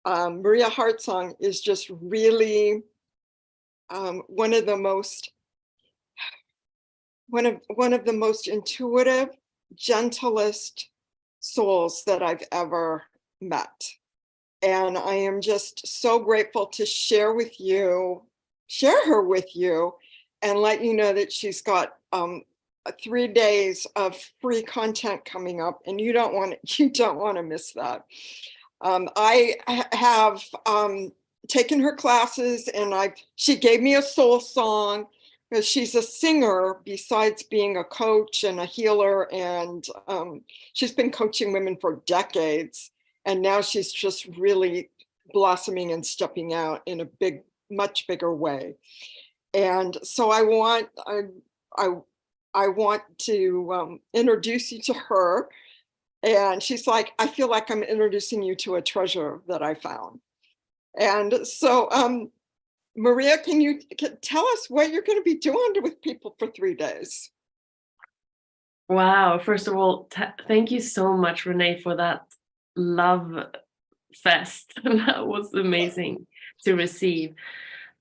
Maria Hartsong is just really one of the most intuitive, gentlest souls that I've ever met. And I am just so grateful to share her with you, and let you know that she's got 3 days of free content coming up, and you don't want to miss that. I have taken her classes, and she gave me a soul song, because she's a singer besides being a coach and a healer, and she's been coaching women for decades, and now she's just really blossoming and stepping out in a much bigger way. And so I want to introduce you to her. And she's like, I feel like I'm introducing you to a treasure that I found. And so, Maria, can you tell us what you're going to be doing with people for 3 days? Wow. First of all, thank you so much, Renee, for that love fest. That was amazing to receive.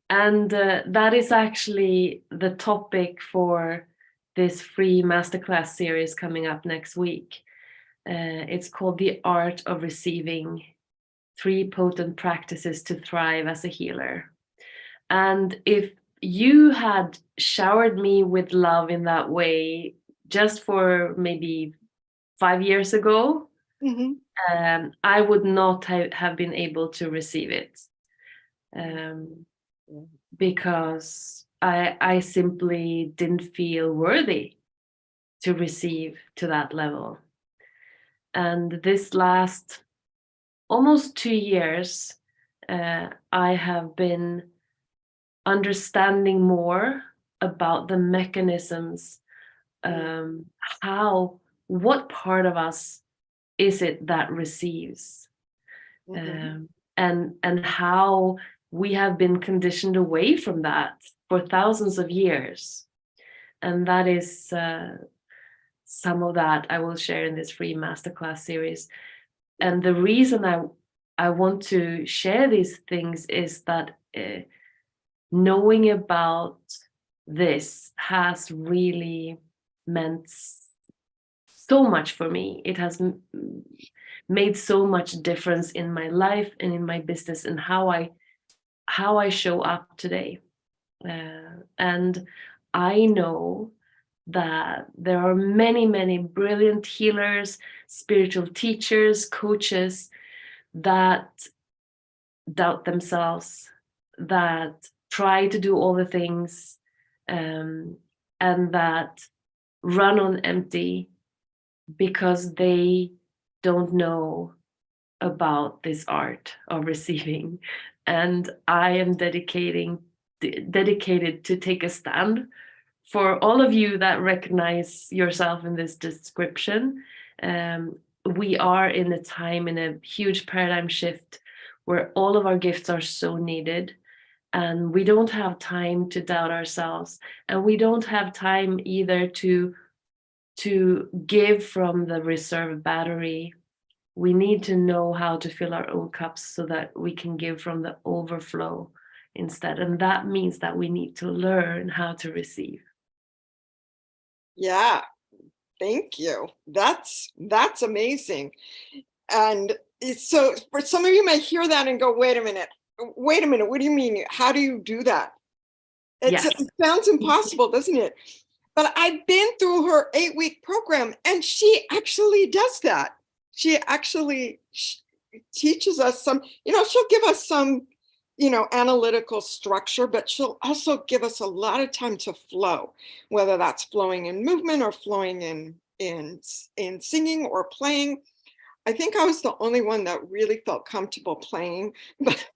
And that is actually the topic for this free masterclass series coming up next week. It's called The Art of Receiving: 3 Potent Practices to Thrive as a Healer. And if you had showered me with love in that way just for maybe 5 years ago, I would not have been able to receive it. Because I simply didn't feel worthy to receive to that level. And this last almost 2 years, I have been understanding more about the mechanisms, what part of us is it that receives, and how we have been conditioned away from that for thousands of years. And that is some of that I will share in this free masterclass series. And the reason I want to share these things is that knowing about this has really meant so much for me. It has made so much difference in my life and in my business and how I show up today. And I know that there are many, many brilliant healers, spiritual teachers, coaches that doubt themselves, that try to do all the things, and that run on empty because they don't know about this art of receiving. And I am dedicated to take a stand for all of you that recognize yourself in this description. We are in a time, in a huge paradigm shift, where all of our gifts are so needed, and we don't have time to doubt ourselves, and we don't have time either to give from the reserve battery. We need to know how to fill our own cups so that we can give from the overflow instead. And that means that we need to learn how to receive. Yeah, thank you. That's amazing. And so for some of you may hear that and go, wait a minute, what do you mean? How do you do that? It sounds impossible, doesn't it? But I've been through her 8-week program, and she actually does that. She actually teaches us some, she'll give us some, analytical structure, but she'll also give us a lot of time to flow, whether that's flowing in movement or flowing in singing or playing. I think I was the only one that really felt comfortable playing, but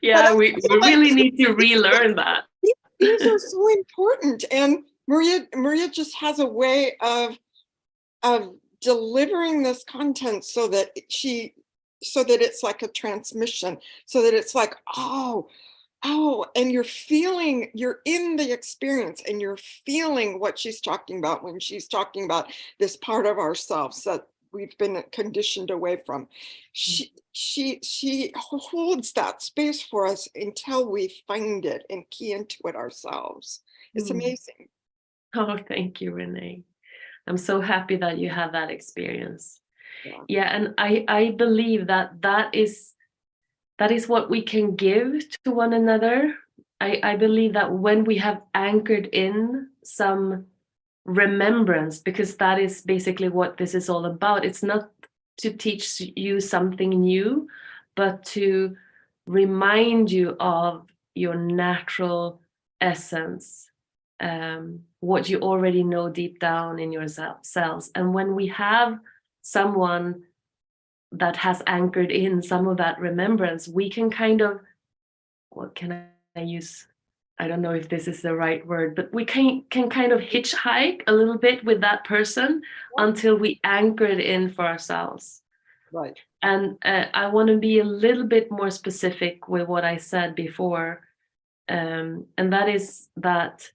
yeah, we really need to relearn that. These are so important. And Maria just has a way of delivering this content so that it's like a transmission, so that it's like, oh, and you're in the experience, and you're feeling what she's talking about when she's talking about this part of ourselves that we've been conditioned away from. She holds that space for us until we find it and key into it ourselves. It's amazing. Oh, thank you, Renee. I'm so happy that you had that experience. Yeah. Yeah, and I believe that that is what we can give to one another. I believe that when we have anchored in some remembrance, because that is basically what this is all about. It's not to teach you something new, but to remind you of your natural essence, what you already know deep down in your cells. And when we have someone that has anchored in some of that remembrance, we can kind of, what can I use? I don't know if this is the right word, but we can kind of hitchhike a little bit with that person until we anchor it in for ourselves. Right. And I want to be a little bit more specific with what I said before. And that is that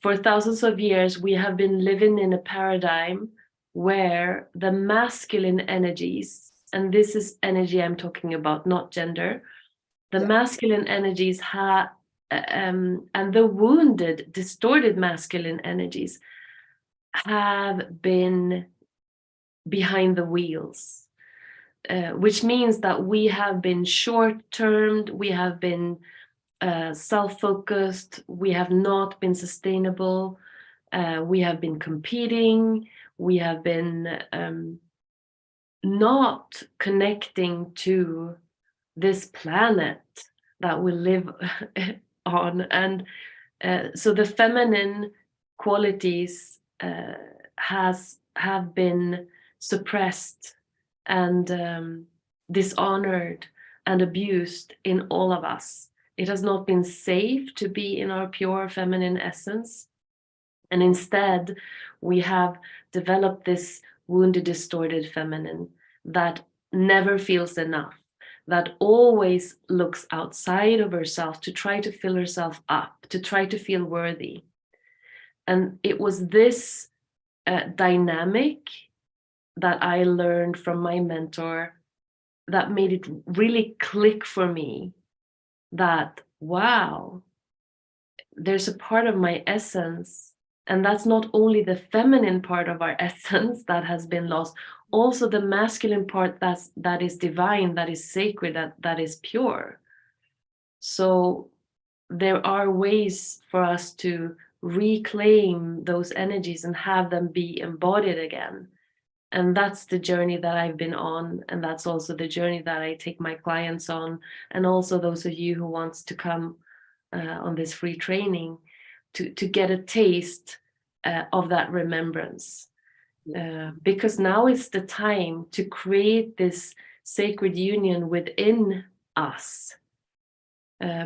for thousands of years, we have been living in a paradigm where the masculine energies, and this is energy I'm talking about, not gender, the masculine energies and the wounded, distorted masculine energies have been behind the wheels, which means that we have been short-termed, we have been self-focused, we have not been sustainable, we have been competing, we have been not connecting to this planet that we live on. And so the feminine qualities have been suppressed and dishonored and abused in all of us. It has not been safe to be in our pure feminine essence. And instead, we have developed this wounded, distorted feminine that never feels enough, that always looks outside of herself to try to fill herself up, to try to feel worthy. And it was this dynamic that I learned from my mentor that made it really click for me that, wow, there's a part of my essence, and that's not only the feminine part of our essence that has been lost, also the masculine part that is divine, that is sacred, that is pure. So there are ways for us to reclaim those energies and have them be embodied again. And that's the journey that I've been on, and that's also the journey that I take my clients on, and also those of you who wants to come on this free training to get a taste of that remembrance. Because now is the time to create this sacred union within us.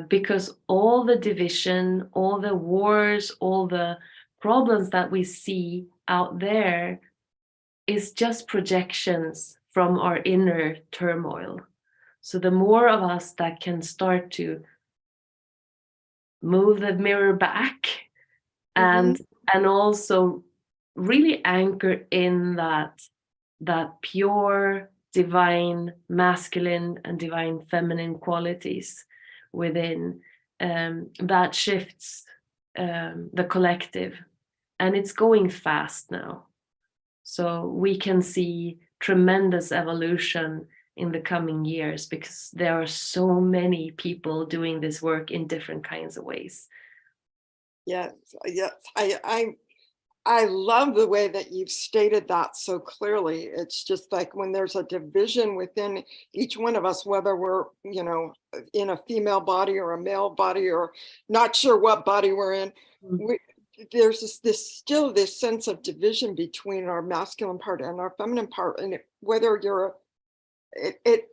Because all the division, all the wars, all the problems that we see out there is just projections from our inner turmoil. So the more of us that can start to move the mirror back and also really anchor in that pure divine masculine and divine feminine qualities within, that shifts the collective, and it's going fast now. So we can see tremendous evolution in the coming years because there are so many people doing this work in different kinds of ways. Yes, yes. I love the way that you've stated that so clearly. It's just like when there's a division within each one of us, whether we're, in a female body or a male body or not sure what body we're in, there's still this sense of division between our masculine part and our feminine part. And whether you're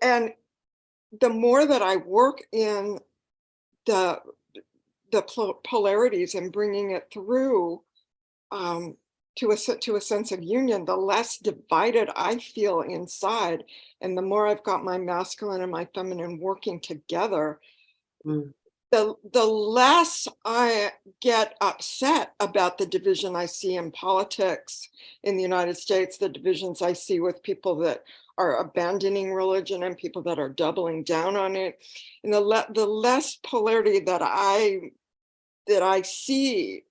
and the more that I work in the polarities and bringing it through to a sense of union, the less divided I feel inside, and the more I've got my masculine and my feminine working together, the less I get upset about the division I see in politics in the United States, the divisions I see with people that are abandoning religion and people that are doubling down on it, and the less polarity that I see,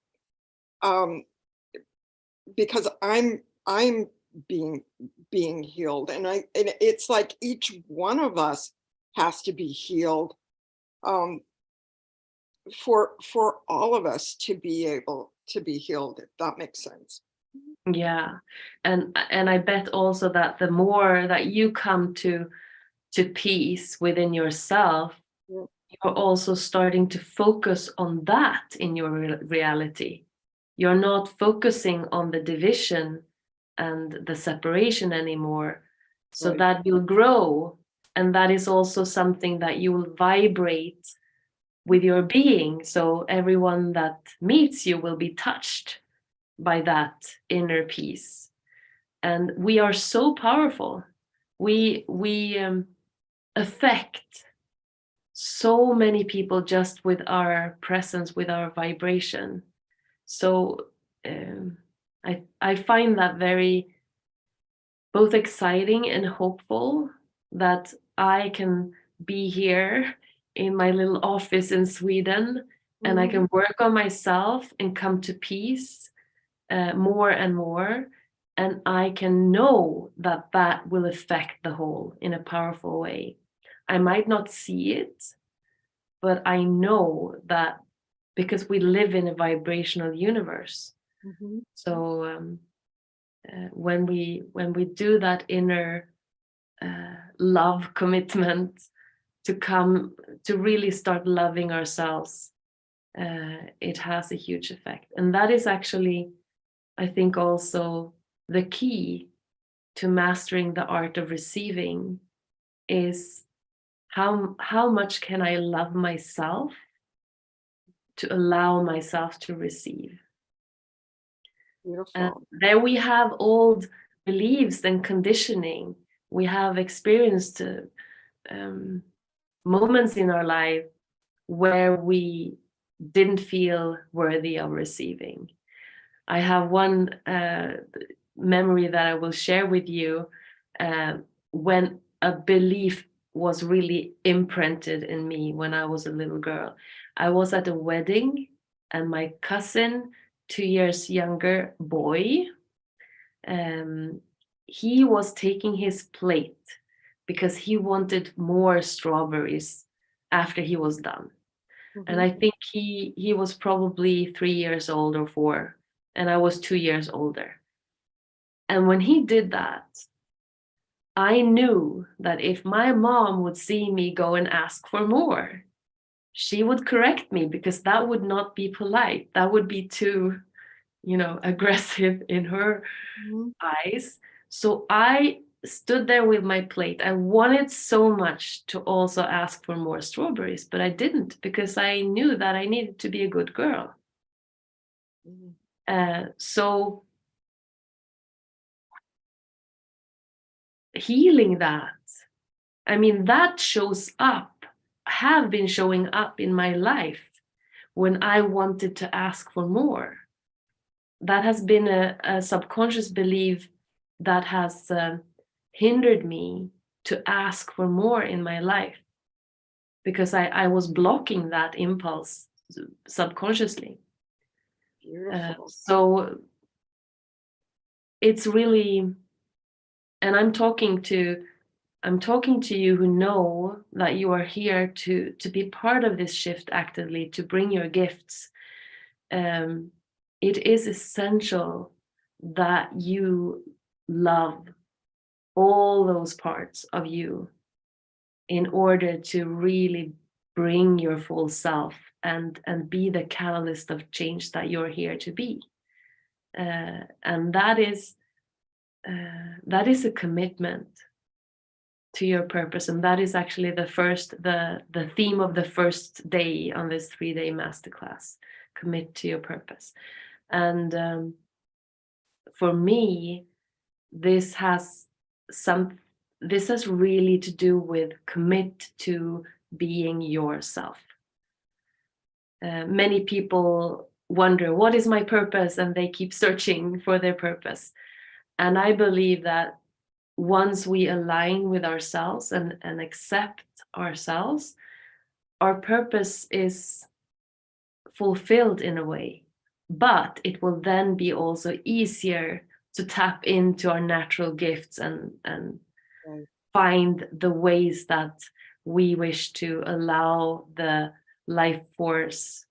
because I'm being healed, and it's like each one of us has to be healed, for all of us to be able to be healed, if that makes sense. Yeah, and I bet also that the more that you come to peace within yourself, Yeah. you're also starting to focus on that in your reality. You're not focusing on the division and the separation anymore. So Right. that will grow, and that is also something that you will vibrate with your being. So everyone that meets you will be touched by that inner peace. And we are so powerful. We affect so many people just with our presence, with our vibration. So I find that very both exciting and hopeful that I can be here in my little office in Sweden, and I can work on myself and come to peace more and more. And I can know that that will affect the whole in a powerful way. I might not see it, but I know that because we live in a vibrational universe. Mhm. So when we do that inner love commitment to come to really start loving ourselves, it has a huge effect. And that is actually, I think, also the key to mastering the art of receiving is how much can I love myself to allow myself to receive. And Beautiful. there we have old beliefs and conditioning. We have experienced moments in our life where we didn't feel worthy of receiving. I have one memory that I will share with you when a belief was really imprinted in me when I was a little girl. I was at a wedding, and my cousin, 2 years younger boy, he was taking his plate because he wanted more strawberries after he was done. And Mhm. I think he was probably 3 years old or 4, and I was 2 years older. And when he did that, I knew that if my mom would see me go and ask for more, she would correct me, because that would not be polite. That would be too, aggressive in her Mhm. eyes. So I stood there with my plate. I wanted so much to also ask for more strawberries, but I didn't, because I knew that I needed to be a good girl. Mhm. So healing that, I mean, that shows up, have been showing up in my life when I wanted to ask for more. That has been a subconscious belief that has hindered me to ask for more in my life, because I was blocking that impulse subconsciously. Beautiful. So it's really, and I'm talking to you who know that you are here to be part of this shift actively, to bring your gifts. It is essential that you love all those parts of you in order to really bring your full self and be the catalyst of change that you're here to be. And that is a commitment to your purpose, and that is actually the theme of the first day on this 3-day masterclass. Commit to your purpose. And for me, this has really to do with commit to being yourself. many people wonder, what is my purpose? And they keep searching for their purpose. And I believe that once we align with ourselves and accept ourselves, our purpose is fulfilled in a way, but it will then be also easier to tap into our natural gifts and Right. find the ways that we wish to allow the life force,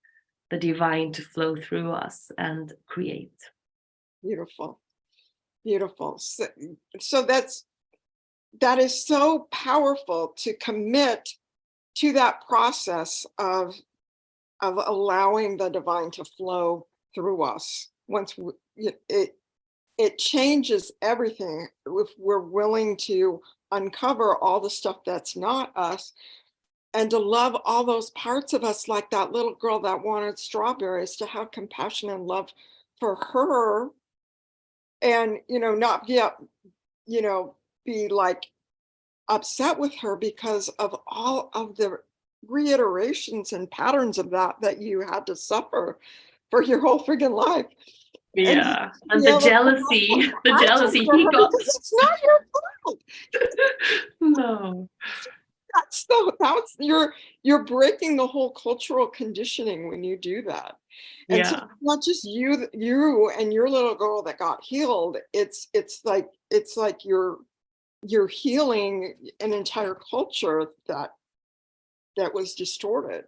the divine, to flow through us and create. Beautiful. Beautiful. So that is so powerful, to commit to that process of allowing the divine to flow through us. Once it changes everything if we're willing to uncover all the stuff that's not us, and to love all those parts of us, like that little girl that wanted strawberries, to have compassion and love for her, and not be like upset with her because of all of the reiterations and patterns of that you had to suffer for your whole friggin' life. And Yeah, and be the able to have jealousy, the compassion jealousy for he her, got. because it's not your fault. No. That's you're breaking the whole cultural conditioning when you do that. And so Yeah. it's not just you and your little girl that got healed. It's like you're healing an entire culture that was distorted.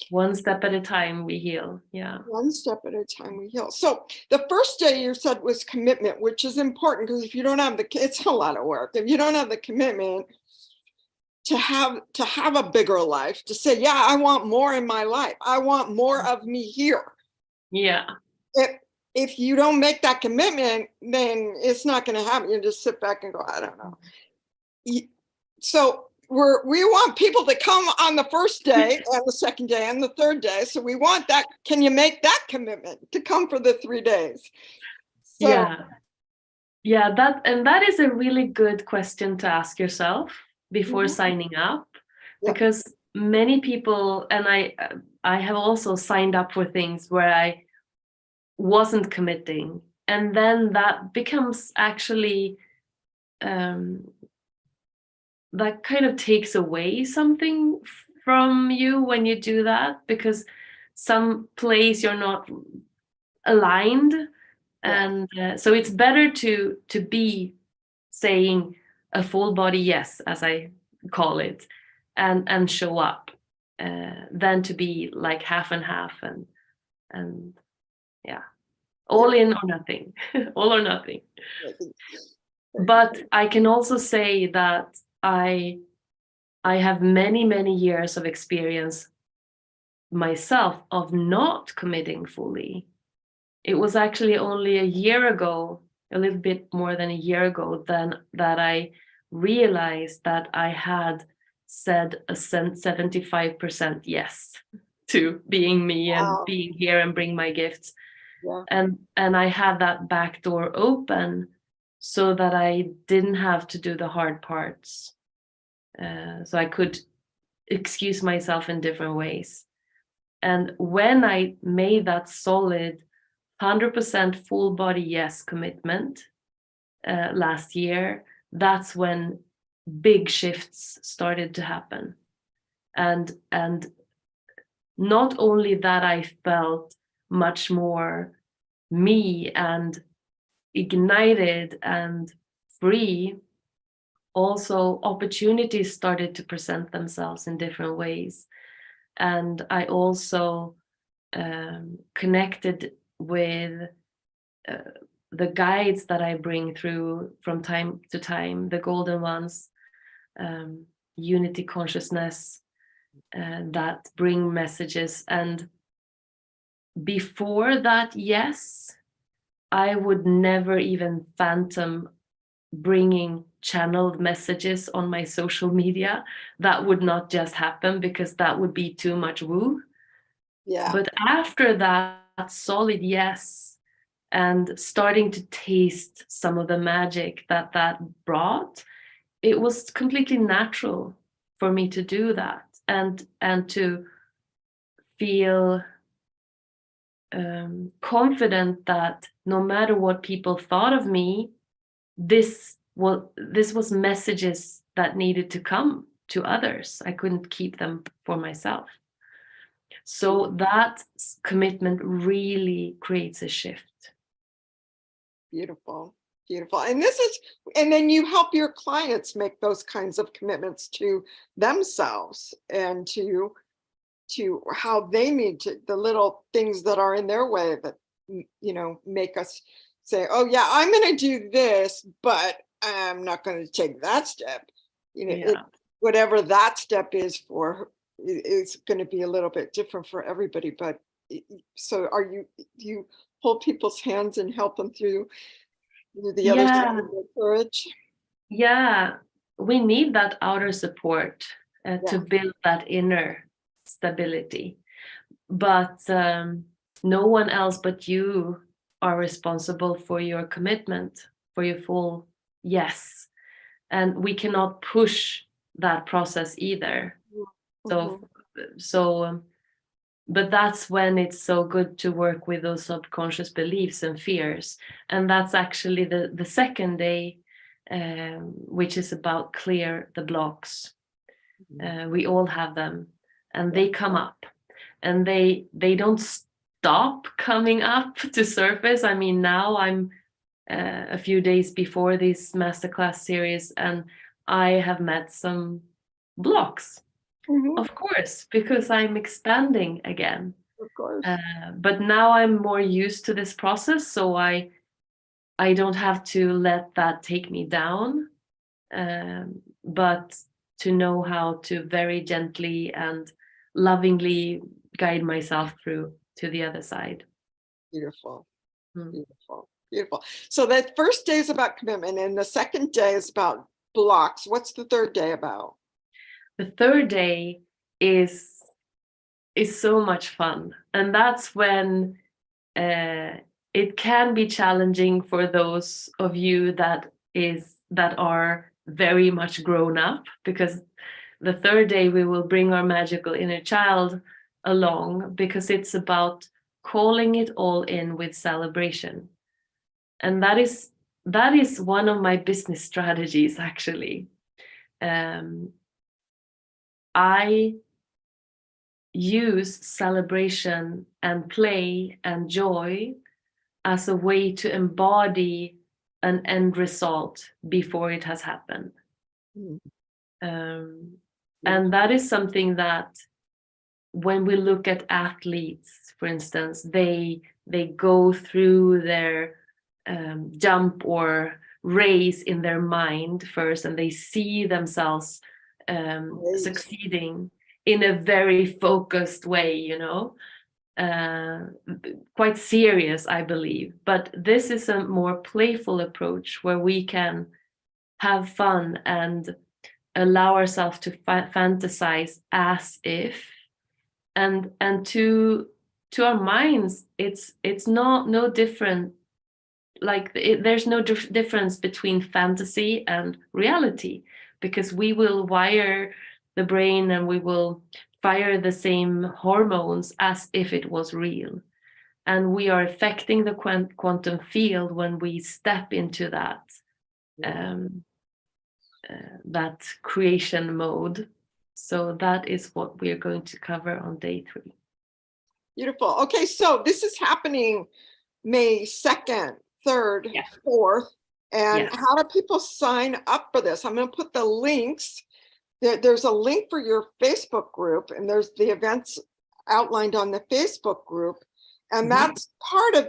One step at a time we heal. Yeah. One step at a time we heal. So the first day you said was commitment, which is important, because if you don't have it's a lot of work. If you don't have the commitment to have a bigger life, to say, yeah, I want more in my life, I want more of me here. Yeah. If you don't make that commitment, then it's not going to happen. You just sit back and go, I don't know. So we want people to come on the first day and the second day and the third day. So we want that. Can you make that commitment to come for the 3 days? So, Yeah, that is a really good question to ask yourself before Mhm. signing up, Yeah. because many people, and I have also signed up for things where I wasn't committing, and then that becomes actually that kind of takes away something from you when you do that, because some place you're not aligned. Yeah. And so it's better to be saying a full body yes, as I call it, and show up, than to be like half and half, and yeah, all in or nothing. All or nothing. But I can also say that I have many years of experience myself of not committing fully. It was actually only a year ago, a little bit more than a year ago, then that I realized that I had said a 75% yes to being me and Wow. being here and bring my gifts. Yeah. And I had that back door open so that I didn't have to do the hard parts. So I could excuse myself in different ways. And when I made that solid 100% full body yes commitment last year, that's when big shifts started to happen. And not only that, I felt much more me and ignited and free. Also, opportunities started to present themselves in different ways. And I also connected with the guides that I bring through from time to time, the golden ones, unity consciousness, that bring messages. And before that, yes, I would never even phantom bringing channeled messages on my social media. That would not just happen, because that would be too much woo. Yeah. But after that solid yes, and starting to taste some of the magic that brought, it was completely natural for me to do that, and to feel confident that no matter what people thought of me, this was messages that needed to come to others. I couldn't keep them for myself. So that commitment really creates a shift. Beautiful, beautiful. And then you help your clients make those kinds of commitments to themselves and to how they need to, the little things that are in their way that, make us say, oh yeah, I'm going to do this, but I'm not going to take that step. Whatever that step is for, it's going to be a little bit different for everybody. But so you hold people's hands and help them through the other side of their courage? Yeah, we need that outer support to build that inner stability. But no one else but you are responsible for your commitment, for your full yes. And we cannot push that process either. But that's when it's so good to work with those subconscious beliefs and fears. And that's actually the second day, which is about clear the blocks. We all have them, and they come up, and they don't stop coming up to surface. I mean, now I'm a few days before this masterclass series, and I have met some blocks. Of course, because I'm expanding again. Of course. But now I'm more used to this process, so I don't have to let that take me down, but to know how to very gently and lovingly guide myself through to the other side. Beautiful, beautiful, beautiful. So that first day is about commitment, and the second day is about blocks. What's the third day about? The third day is so much fun, and that's when it can be challenging for those of you that are very much grown up, because the third day we will bring our magical inner child along, because it's about calling it all in with celebration. And that is one of my business strategies, actually. I use celebration and play and joy as a way to embody an end result before it has happened. And that is something that when we look at athletes, for instance, they go through their jump or race in their mind first, and they see themselves succeeding in a very focused way, quite serious, I believe. But this is a more playful approach where we can have fun and allow ourselves to fantasize as if, and to our minds, it's no different. Like there's no difference between fantasy and reality, because we will wire the brain and we will fire the same hormones as if it was real. And we are affecting the quantum field when we step into that that creation mode. So that is what we are going to cover on day 3. Beautiful. Okay, so this is happening May 2nd, 3rd, 4th. And how do people sign up for this? I'm going to put the links. There's a link for your Facebook group, and there's the events outlined on the Facebook group. And that's part of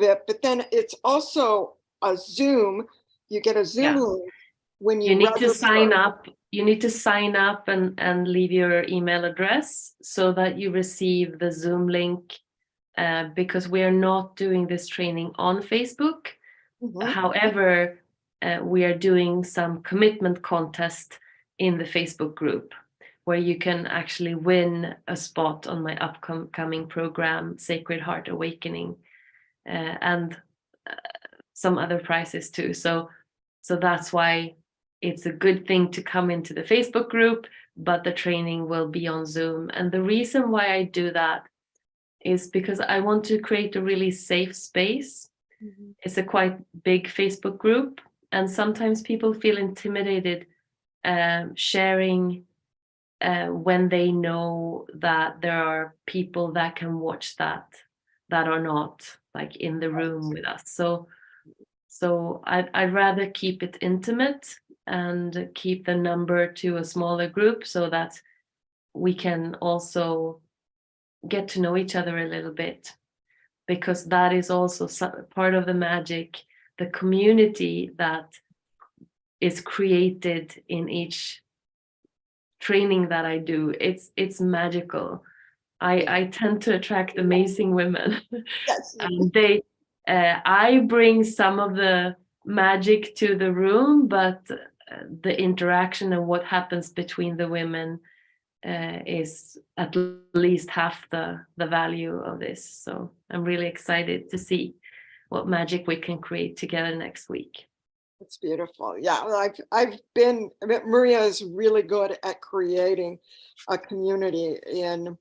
it, but then it's also a Zoom. You get a Zoom link when you need to sign up. You need to sign up and leave your email address so that you receive the Zoom link, because we are not doing this training on Facebook. However, we are doing some commitment contest in the Facebook group where you can actually win a spot on my upcoming program, Sacred Heart Awakening, and some other prizes too. So that's why it's a good thing to come into the Facebook group, but the training will be on Zoom. And the reason why I do that is because I want to create a really safe space. It's a quite big Facebook group, and sometimes people feel intimidated sharing when they know that there are people that can watch that are not like in the room with us. So I'd rather keep it intimate and keep the number to a smaller group so that we can also get to know each other a little bit, because that is also part of the magic, the community that is created in each training that I do. It's magical. I tend to attract amazing women. Yes. And I bring some of the magic to the room, but the interaction and what happens between the women is at least half the value of this. So I'm really excited to see what magic we can create together next week. It's beautiful. Yeah, I mean, Maria is really good at creating a community, and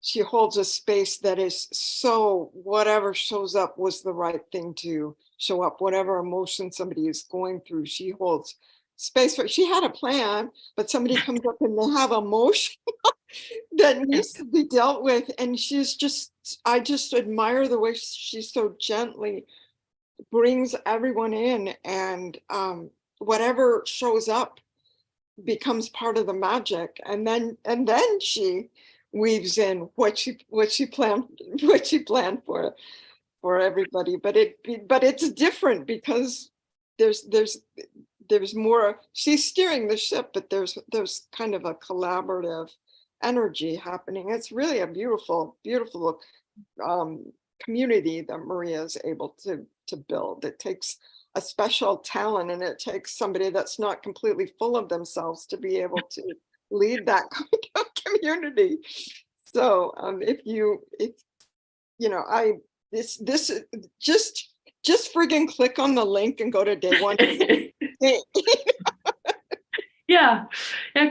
she holds a space that is so whatever shows up was the right thing to show up. Whatever emotion somebody is going through, she holds space for. She had a plan, but somebody comes up and they have emotion that needs to be dealt with, and I just admire the way she so gently brings everyone in, and whatever shows up becomes part of the magic, and then she weaves in what she planned for everybody. But it's different because there's more. She's steering the ship, but there's kind of a collaborative energy happening. It's really a beautiful community that Maria is able to build. It takes a special talent, and it takes somebody that's not completely full of themselves to be able to lead that kind of community. So if just friggin' click on the link and go to day one. Yeah,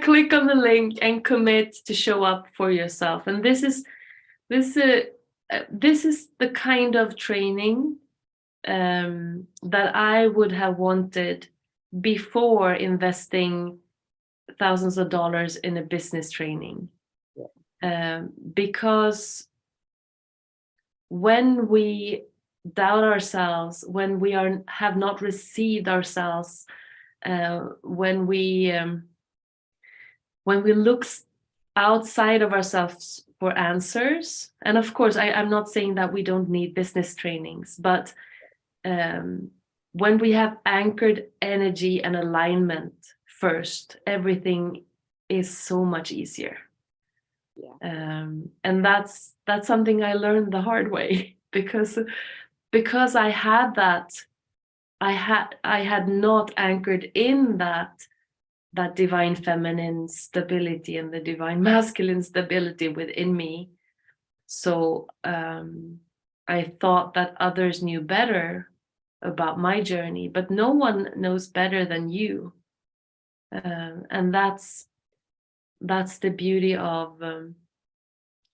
click on the link and commit to show up for yourself. And this is the kind of training that I would have wanted before investing thousands of dollars in a business training. Because when we doubt ourselves, when we have not received ourselves, when we look outside of ourselves for answers, and of course I'm not saying that we don't need business trainings, but when we have anchored energy and alignment first, everything is so much easier. And that's something I learned the hard way, because I had that, I had not anchored in that divine feminine stability and the divine masculine stability within me. So I thought that others knew better about my journey, but no one knows better than you. And that's the beauty of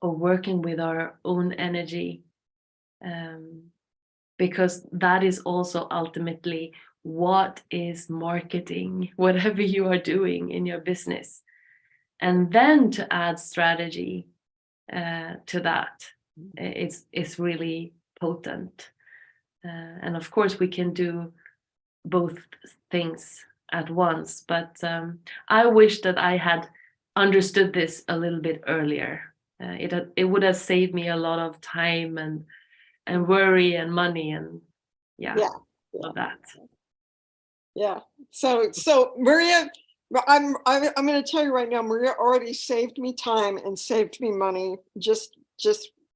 working with our own energy, because that is also ultimately what is marketing, whatever you are doing in your business. And then to add strategy to that, it's really potent. And of course we can do both things at once, but I wish that I had understood this a little bit earlier. It would have saved me a lot of time and worry and money and all that. Yeah. So Maria, I'm going to tell you right now, Maria already saved me time and saved me money just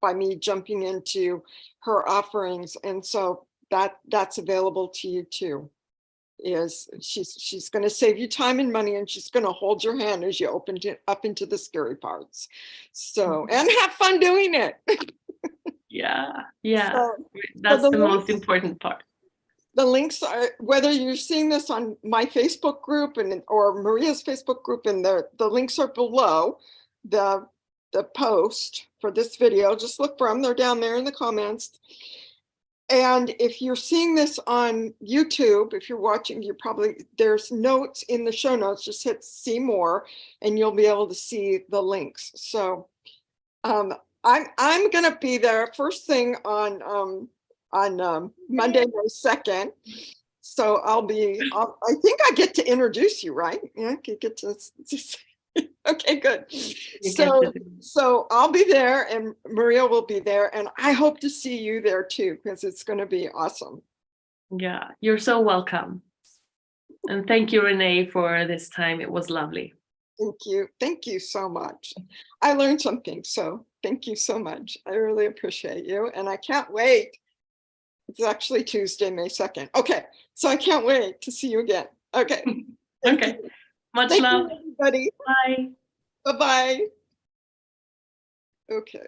by me jumping into her offerings, and so that's available to you too. Is she's going to save you time and money, and she's going to hold your hand as you open it up into the scary parts. So, and have fun doing it. Yeah. So, that's the most important part. The links are, whether you're seeing this on my Facebook group or Maria's Facebook group, and the links are below. the post for this video. Just look for them. They're down there in the comments. And if you're seeing this on YouTube, if you're watching, there's notes in the show notes. Just hit see more and you'll be able to see the links. So I'm gonna be there first thing on Monday, May 2nd. So I think I get to introduce you, right? Yeah, I get to okay, good. So I'll be there and Maria will be there, and I hope to see you there too, because it's going to be awesome. Yeah, you're so welcome. And thank you, Renee, for this time. It was lovely. Thank you. Thank you so much. I learned something, so thank you so much. I really appreciate you, and I can't wait. It's actually Tuesday, May 2nd. Okay, so I can't wait to see you again. Okay. Okay. Much love. Thank you, everybody. Bye. Bye-bye. Okay.